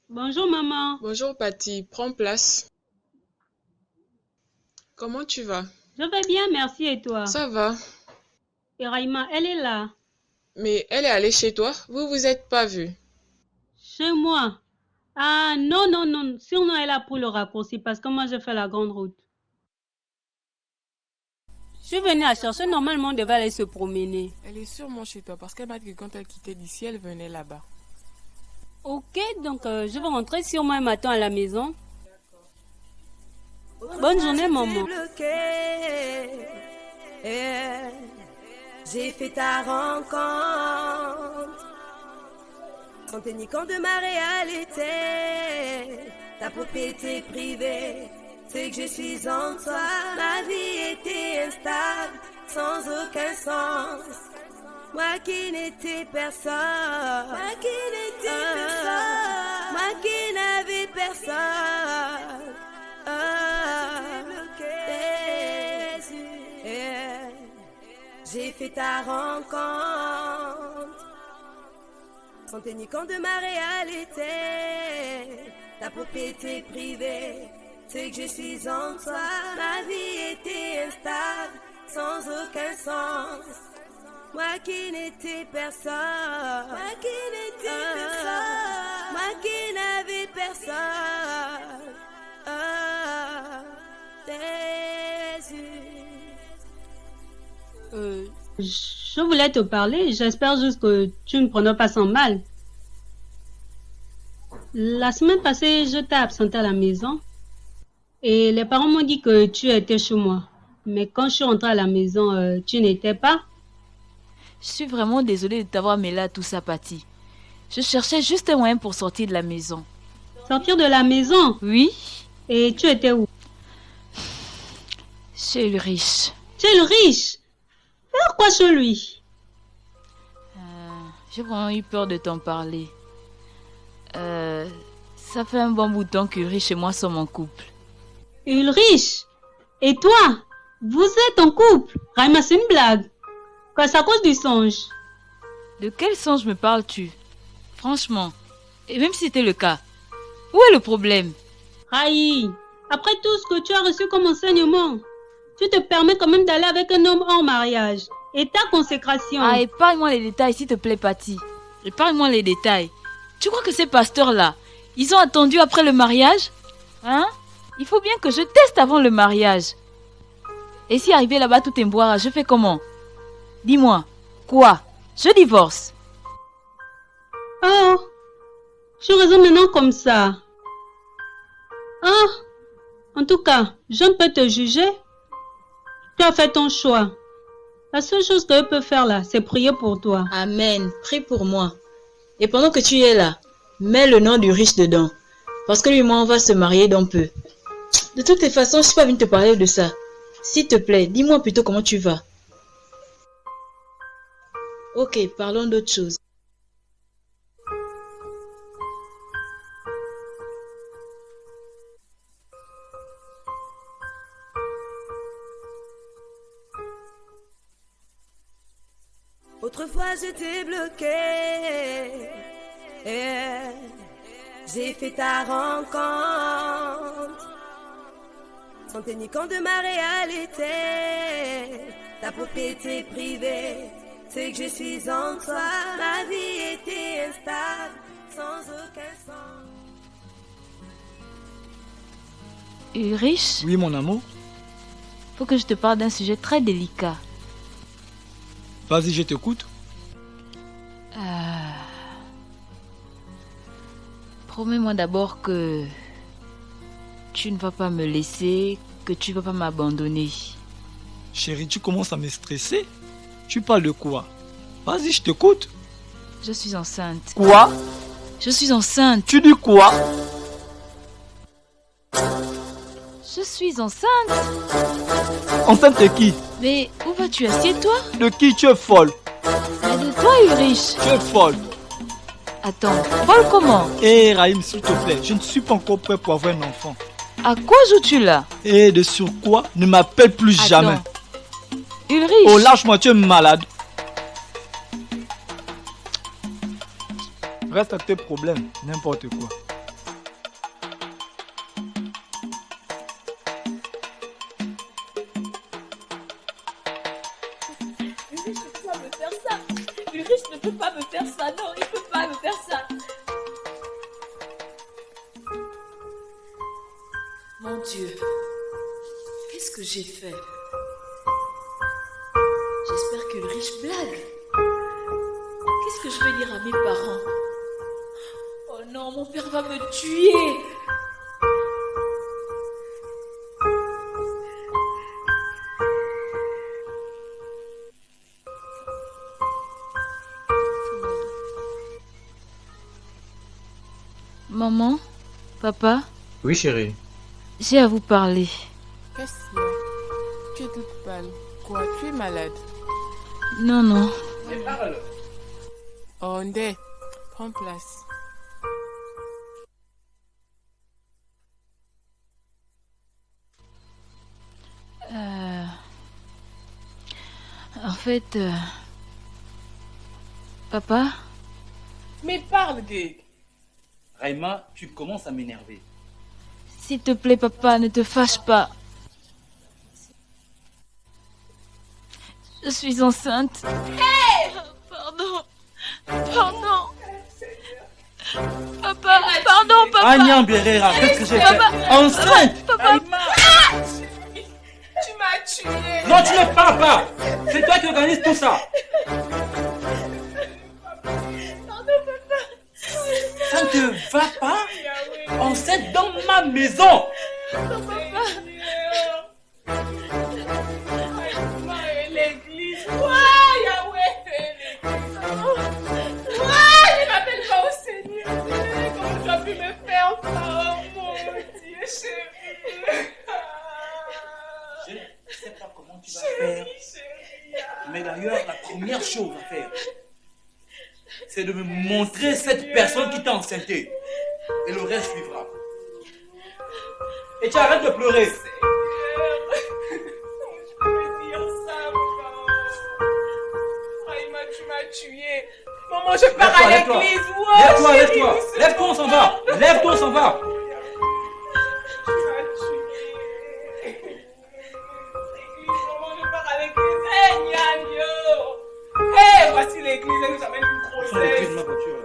Bonjour maman. Bonjour Patty, prends place. Comment tu vas? Je vais bien, merci, et toi? Ça va. Et Raïma, elle est là. Mais elle est allée chez toi? Vous vous êtes pas vus? Chez moi? Ah non, non, non. Sûrement elle a pris le raccourci parce que moi je fais la grande route. Je suis venue à chercher, normalement on devait aller se promener. Elle est sûrement chez toi parce qu'elle m'a dit que quand elle quittait d'ici, elle venait là-bas. Ok, donc je vais rentrer sûrement un matin à la maison. Bonne journée maman. J'ai fait ta rencontre, sans tenir compte de ma réalité, ta propriété privée, c'est que je suis en toi. Ma vie était instable, sans aucun sens. Moi qui n'étais personne, moi qui n'étais personne, moi qui n'avais personne. J'ai fait ta rencontre, sans tenir compte de ma réalité, ta propriété privée, c'est que je suis en toi. Ma vie était instable, sans aucun sens. Moi qui n'étais personne, moi qui n'étais personne, moi qui n'avais personne. Je voulais te parler, j'espère juste que tu ne prenais pas sans mal. La semaine passée, je t'ai absenté à la maison et les parents m'ont dit que tu étais chez moi. Mais quand je suis rentrée à la maison, tu n'étais pas. Je suis vraiment désolée de t'avoir mêlé à tout ça, Patty. Je cherchais juste un moyen pour sortir de la maison. Sortir de la maison? Oui. Et tu étais où? Chez le riche. Chez le riche? Pourquoi chez lui? J'ai vraiment eu peur de t'en parler. Ça fait un bon bout de temps qu'Ulrich et moi sommes en couple. Ulrich? Et toi? Vous êtes en couple? Raïma, c'est une blague. Quoi, c'est à cause du songe? De quel songe me parles-tu? Franchement, et même si c'était le cas, où est le problème? Raï, après tout ce que tu as reçu comme enseignement, tu te permets quand même d'aller avec un homme en mariage. Et ta consécration. Ah, épargne-moi les détails, s'il te plaît, Patty. Épargne-moi les détails. Tu crois que ces pasteurs-là, ils ont attendu après le mariage? Hein? Il faut bien que je teste avant le mariage. Et si arrivé là-bas tout est boire, je fais comment? Dis-moi. Quoi? Je divorce. Oh, tu raisonnes maintenant comme ça. Ah, en tout cas, je ne peux te juger. Tu as fait ton choix. La seule chose que je peux faire là, c'est prier pour toi. Amen. Prie pour moi. Et pendant que tu es là, mets le nom du riche dedans. Parce que lui et moi, on va se marier dans peu. De toutes les façons, je suis pas venue te parler de ça. S'il te plaît, dis-moi plutôt comment tu vas. Ok, parlons d'autre chose. Autrefois je t'ai bloqué, j'ai fait ta rencontre, sans tenir compte de ma réalité, ta propriété privée, c'est que je suis en toi. Ma vie était instable, sans aucun sens. Ulrich, Oui, mon amour. faut que je te parle d'un sujet très délicat. Vas-y, je t'écoute. Promets-moi d'abord que tu ne vas pas me laisser, que tu ne vas pas m'abandonner. Chérie, tu commences à me stresser. Tu parles de quoi? Vas-y, je t'écoute. Je suis enceinte. Quoi? Je suis enceinte. Tu dis quoi? Je suis enceinte. Enceinte de qui? Mais où vas-tu? Assieds-toi. De qui? Tu es folle. Mais de toi, Ulrich. Tu es folle. Attends, folle comment? Hé, Raïm, s'il te plaît, je ne suis pas encore prêt pour avoir un enfant. À quoi joues-tu là? Et de surcroît, ne m'appelle plus jamais. Ulrich. Oh, lâche-moi, tu es malade. Reste à tes problèmes, n'importe quoi. Ulrich ne peut pas me faire ça. Ulrich ne peut pas me faire ça. Non, il ne peut pas me faire ça. Mon Dieu, qu'est-ce que j'ai fait? J'espère que Ulrich blague. Qu'est-ce que je vais dire à mes parents? Oh non, mon père va me tuer. Maman, papa, Oui, chérie. j'ai à vous parler. Qu'est-ce qu'il y a? Tu es toute pâle. Quoi? Tu es malade? Non, non. Mais parle. Ondé, prends place. En fait, papa, Mais parle, Gay. Raïma, tu commences à m'énerver. s'il te plaît, papa, ne te fâche pas. Je suis enceinte. Pardon. Pardon. Papa, pardon, papa. Agnan Berera, qu'est-ce que j'ai fait? Papa, Enceinte! papa. Raïma! Tu m'as tué. Non, tu ne parles pas! C'est toi qui organise tout ça! Ça ne te va pas? Enceinte dans ma maison! L'église. Quoi, Yahweh? Quoi? Ne m'appelle pas au Seigneur. Comment tu as pu me faire ça? Oh mon Dieu, chérie. Je ne sais pas comment tu vas faire. Mais d'ailleurs, la première chose à faire, c'est de me montrer cette personne qui t'a enceinté. Et le reste suivra. Et tu arrêtes de pleurer. Tu m'as tué. Maman, je pars à Lève-toi, l'église. lève-toi, lève-toi. Lève-toi, on s'en va. Lève-toi, on s'en va. Tu m'as tué. L'église, maman, je pars à l'église. Hé, Nyanyo. Hé, voici l'église, elle nous amène une Sur les clés de grossesse. ma voiture, là.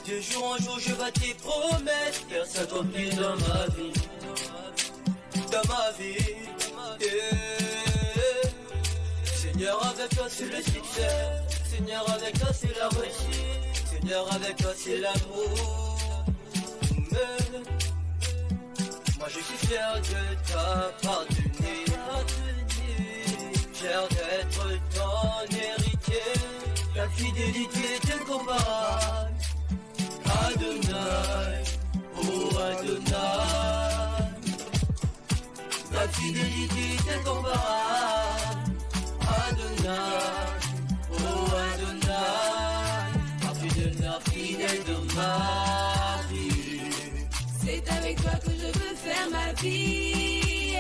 De jour en jour, je bats tes promesses, faire s'accomplir dans ma vie. ma vie. Yeah. Seigneur, avec toi c'est le succès. Seigneur, avec toi c'est la réussite. Seigneur, avec toi c'est l'amour. Mais moi je suis fier de t'appartenir. Fier d'être ton héritier. Ta fidélité est incomparable. Adonai, oh Adonai. Ta fidélité est incomparable. Adonai, oh Adonai. Ma fidèle fidèle de ma vie. C'est avec toi que je veux faire ma vie.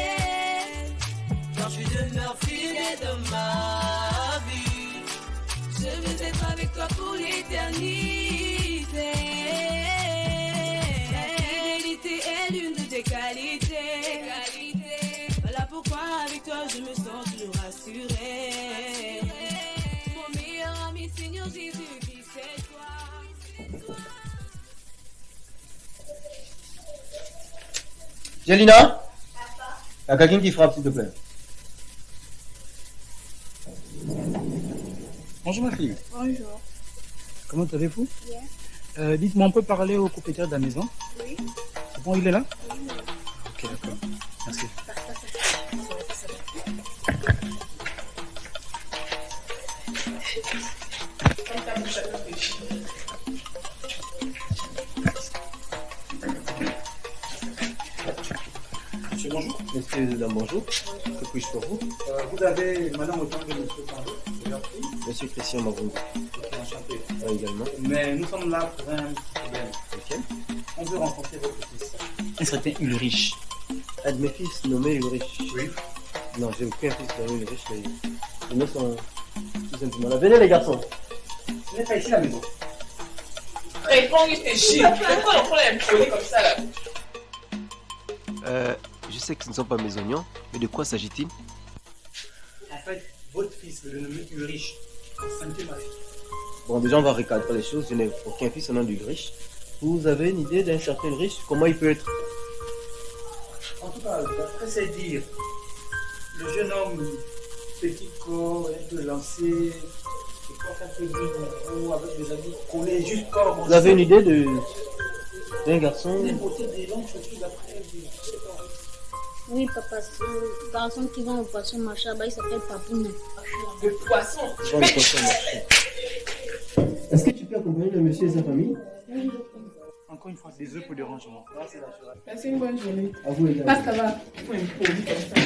Car je demeure fidèle de ma vie. Je veux être avec toi pour l'éternité. La fidélité est l'une de tes qualités. Voilà pourquoi avec toi je me sens toujours rassurée. Mon meilleur ami, Seigneur Jésus-Christ, c'est toi. Jelina, il y a quelqu'un qui frappe, s'il te plaît. Bonjour ma fille. Bonjour. Comment allez-vous? Bien. Dites-moi, on peut parler au propriétaire de la maison? Oui. C'est bon, il est là? Oui. Ok, d'accord. Merci. Monsieur, bonjour. Monsieur, madame, bonjour. Que puis-je pour vous? Vous avez madame autant que monsieur Tando, Monsieur Christian Mavroux. Ok, enchanté. Également. Mais nous sommes là pour un petit problème. Ok. On veut rencontrer votre fils. Un certain Ulrich. Un de mes fils nommé Ulrich. Oui. Non, j'ai aucun fils nommé Ulrich, mais les noms sont tout simplement là. Venez les garçons. Vous n'êtes pas ici à la maison. Réponds, il te chie. C'est quoi le problème? Tu es comme ça là. Je sais que ce ne sont pas mes oignons, mais de quoi s'agit-il? En fait, votre fils, le nommé Ulrich, santé ma fille. Bon, déjà, on va recadrer les choses. Je n'ai aucun fils au nom d'Ulrich. Vous avez une idée d'un certain Ulrich? Comment il peut être? En tout cas, d'après ses dires, le jeune homme, petit corps, un peu lancé, qui porte un peu de avec des habits collés juste comme. Vous avez une idée d'un garçon? Des beautés, des longues chaussures d'après. Oui, papa, c'est le garçon qui vend au poisson marché, il s'appelle Papouna. Le poisson? Dans le poisson marché. Est-ce que tu peux accompagner le monsieur et sa famille? Oui. Encore une fois, désolé pour le dérangement. Passez une bonne journée. À vous également. Parce que va. Il faut un produit comme ça.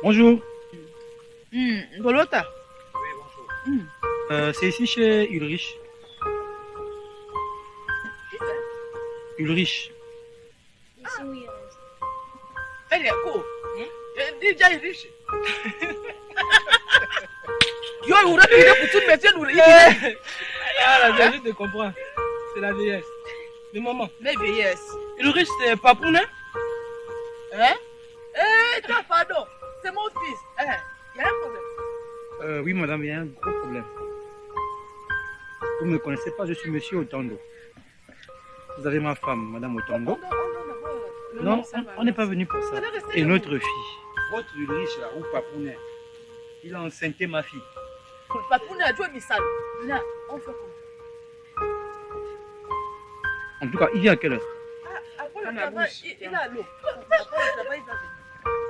Bonjour. Golota. Oui, bonjour. C'est ici chez Ulrich. Ulrich. Ici où il reste. Elle est cool. Déjà riche. Yo, il aurait pu pour tout métier. Ah, la vieillesse, je comprends. C'est la vieillesse. Mais maman. Mais vieillesse. Ulrich, c'est Papouna? Hein? Eh, toi, pardon. C'est mon fils. Il y a un problème. Oui, madame, il y a un gros problème. Vous ne me connaissez pas, je suis monsieur Otondo. Vous avez ma femme, madame Otondo. Non, on n'est pas venu pour ça. Et notre fille. Votre Ulrich, là, ou Papouna, il a enceinté ma fille. Papouna, tu es missal. Là, on fait comment? En tout cas, il vient à quelle heure? Après le travail, il a l'eau.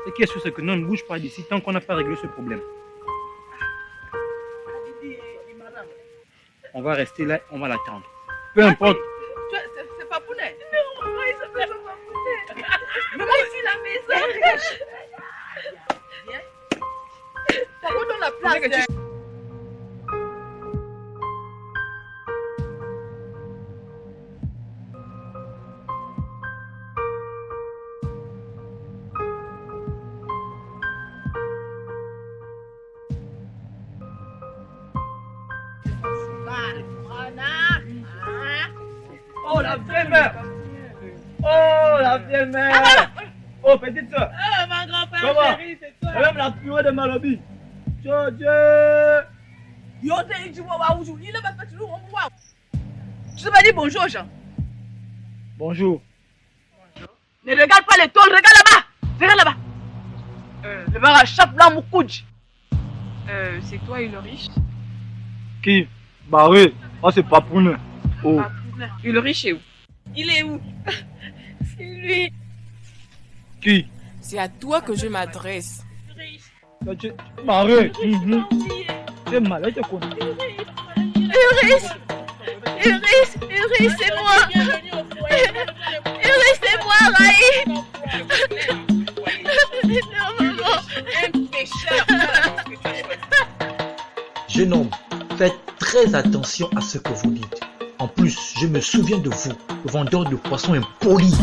Ce qui est sûr, c'est que non, ne bouge pas d'ici tant qu'on n'a pas réglé ce problème. On va rester là, on va l'attendre. Peu importe. C'est pas Pounet. Non, maman, il s'appelle pas Pounet. Maman, ici, la maison. Viens. T'as quoi dans la place? Oh la vieille mère! Oh la vieille mère! Oh petite soeur! Oh mon grand-père Comment? chéri, c'est toi! Même la purée de Malobi! Dieu! Yo, t'es dit, waouh, il est pas fait toujours, waouh! Tu t'es pas dit bonjour, Jean? Bonjour. Ne regarde pas les tôles, regarde là-bas! Regarde là-bas! Le bar à chape là, mon coude! C'est toi et le riche? Qui? Bah oui, moi c'est pas pour nous. Oh. Et le riche est où? Il est où? C'est lui! Qui? C'est à toi que je m'adresse. Marie! C'est malade, tu connais. Uris, c'est moi! Uris, c'est moi, Raï! Non, maman! Un pécheur! Jeune homme, faites très attention à ce que vous dites. En plus, je me souviens de vous, vendeur de poissons impolis.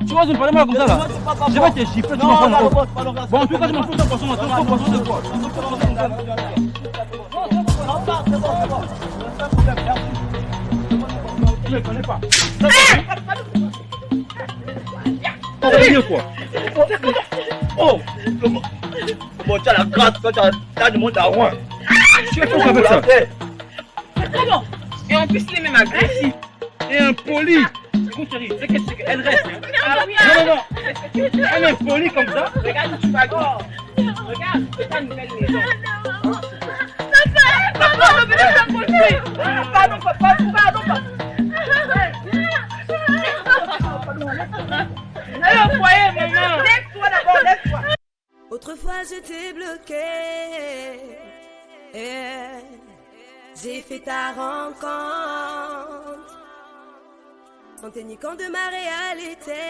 Tu vas me parler mal comme ça là. Je vais te gifler, tu m'en fous. Bon, en tout cas, je m'en fous de ton poisson, ton poisson de quoi? Je ne connais pas. Quoi? Oh! Comment tu as la grâce quand tu as du monde à Rouen? Tu es quoi avec ça? Comment? Et en plus, il est même agressif. Et impoli. Mon chéri, c'est qu'elle reste. Non. Elle est impolie comme ça. Regarde où tu vas go. Regarde, c'est ta nouvelle maison. Pardon, papa. Allez au foyer, maman. Lève-toi d'abord, lève-toi. Autrefois j'étais bloqué, j'ai fait ta rencontre, sans tenir compte de ma réalité,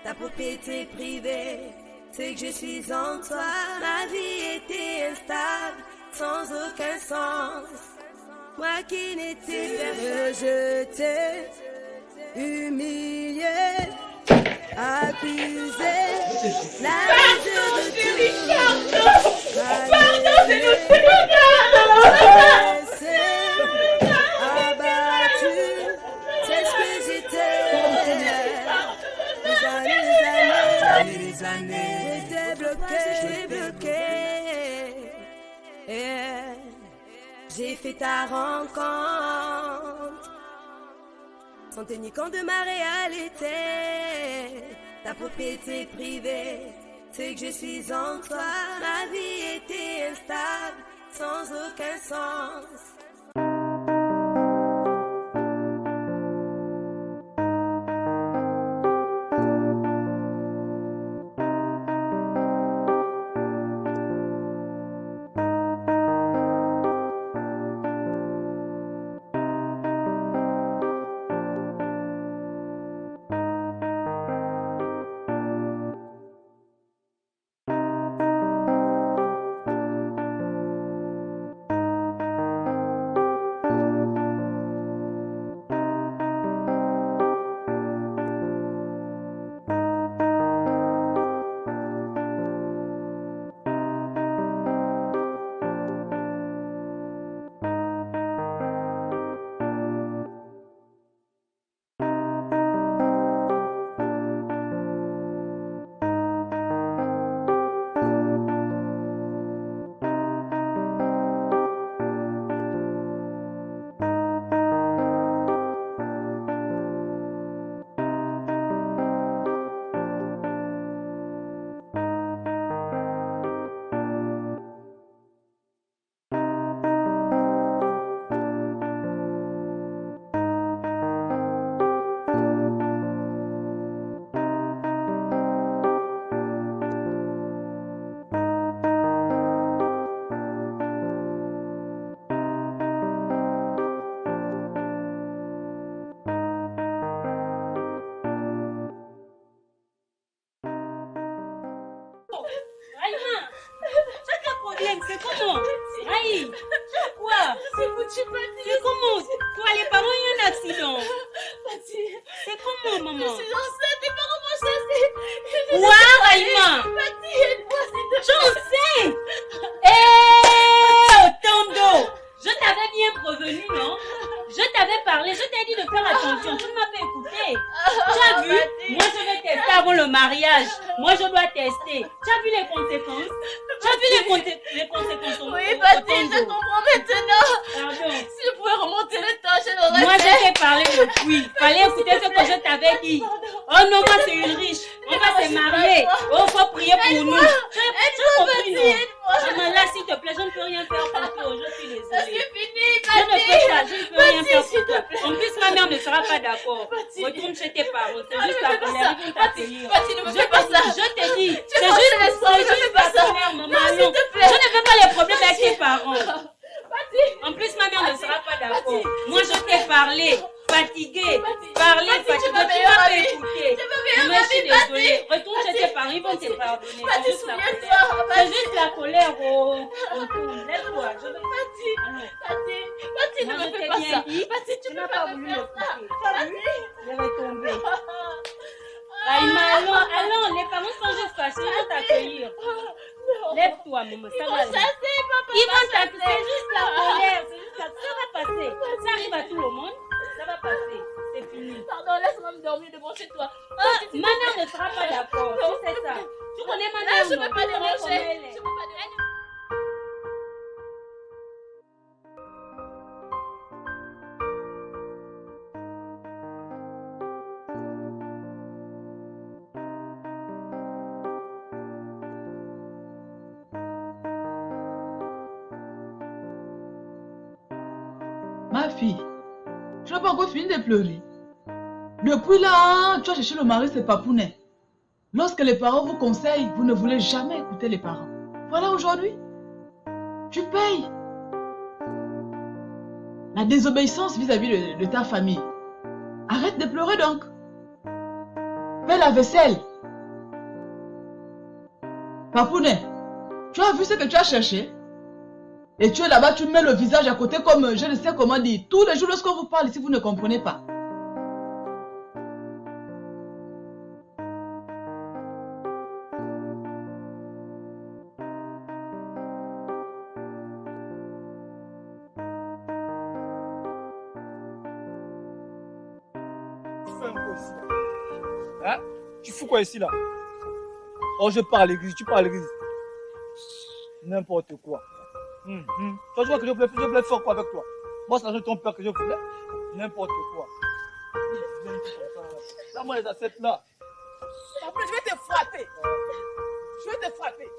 ta propriété privée, c'est que je suis en toi, ma vie était instable, sans aucun sens, moi qui n'étais personne, je t'ai humilié. Accusé, la Pardon, chérie, pardon, c'est nous, abattu, c'est ce que j'étais. Des années, j'étais bloqué. J'ai fait ta rencontre. Sans tenir compte de ma réalité, ta propriété privée, c'est que je suis en toi. Ma vie était instable, sans aucun sens. C'est comment? Aïe! Quoi? C'est foutu, Pati. C'est comment? Quoi, les parents, il y a un accident. Pati. C'est comment, maman? Je suis enceinte, t'es pas comment ça, c'est... Quoi, Raïma? Pati, aide-moi, s'il te plaît. J'en sais! Eh, autant d'eau! Je t'avais bien prévenu, non? Je t'avais parlé, je t'ai dit de faire attention, tu ne m'as pas écouté. Tu as vu? Moi, je vais tester avant le mariage. Moi, je dois tester. Tu as vu les conséquences? Tu as vu les conséquences? Oui, Pati, je comprends maintenant. Pardon. Si je pouvais remonter le temps, je l'aurais fait. Moi, je t'ai parlé depuis. Fallait écouter ce que je t'avais dit. Oh non, moi, c'est une riche. On va se marier. Oh, faut prier pour nous. Tu as compris, non? Maman, là, s'il te plaît, je ne peux rien faire pour toi. Je suis désolée. C'est fini, Je ne Pati. peux pas, je ne peux rien faire pour toi. Pati, En plus, ma mère ne sera pas d'accord. Retourne chez tes parents. C'est juste la colère. Ils vont t'accueillir. Pati, ne me fais pas ça. Je t'ai dit. Tu C'est forces juste les ça. choses, Je ne ne fais pas ça. maman. Non, s'il Non. te plaît. Je ne veux pas les problèmes avec tes parents. Pati. En plus, ma mère ne sera pas d'accord. Moi, je t'ai parlé. Fatiguée. Parlé, fatiguée. Tu m'as pas écouté. Moi, je suis désolée. Retourne chez tes parents. Ils vont te pardonner. Pati, souviens-toi. C'est juste la colère. Retourne. Laisse-moi. Je vais... Pati, ne me fais pas ça. Pati, tu n'as peux pas pas voulu me faire le ça. couper. Je vais tomber. Raïma, allons, les parents sont juste fâchés, ils vont t'accueillir. Lève-toi, maman, ça va aller. Ils vont t'accueillir, c'est juste la colère, c'est juste ça va passer. Ça arrive à tout le monde, ça va passer, c'est fini. Pardon, laisse-moi me dormir devant chez toi. Ma mère ne sera pas d'accord, tu sais ça. Tu connais ma mère, je ne non? peux pas Tu connais déranger. comment elle est. Je peux pas déranger. Ma fille, tu n'as pas encore fini de pleurer. Depuis là, tu as cherché le mari, c'est Papounet. Lorsque les parents vous conseillent, vous ne voulez jamais écouter les parents. Voilà aujourd'hui, tu payes. La désobéissance vis-à-vis de ta famille. Arrête de pleurer donc. Fais la vaisselle. Papounet, tu as vu ce que tu as cherché? Et tu es là-bas, tu mets le visage à côté comme je ne sais comment dire. Tous les jours, lorsqu'on vous parle ici, vous ne comprenez pas. Hein? Tu fous quoi ici là? Oh, je pars à l'église, tu pars à l'église. N'importe quoi. Toi, tu vois que je voulais faire quoi avec toi? Moi, c'est l'argent de ton père que je voulais. N'importe quoi. Là, moi, les assiettes là. En plus, je vais te frapper. Je vais te frapper.